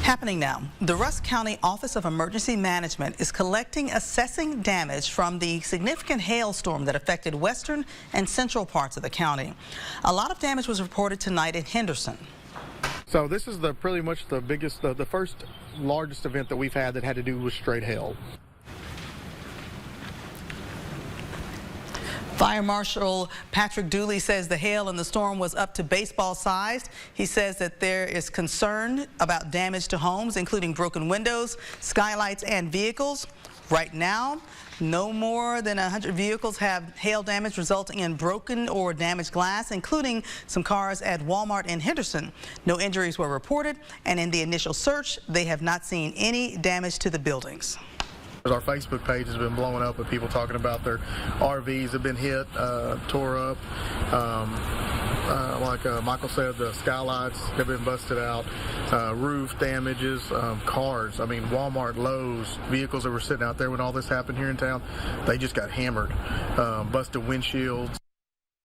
Happening now, the Rusk County Office of Emergency Management is assessing damage from the significant hailstorm that affected western and central parts of the county. A lot of damage was reported tonight in Henderson. So this is pretty much the biggest, the first largest event that we've had that had to do with straight hail. Fire Marshal Patrick Dooley says the hail in the storm was up to baseball sized. He says that there is concern about damage to homes, including broken windows, skylights, and vehicles. Right now, no more than 100 vehicles have hail damage resulting in broken or damaged glass, including some cars at Walmart in Henderson. No injuries were reported, and in the initial search, they have not seen any damage to the buildings. Our Facebook page has been blowing up with people talking about their RVs have been hit, tore up. Like Michael said, the skylights have been busted out, roof damages, cars. I mean, Walmart, Lowe's, vehicles that were sitting out there when all this happened here in town, they just got hammered, busted windshields.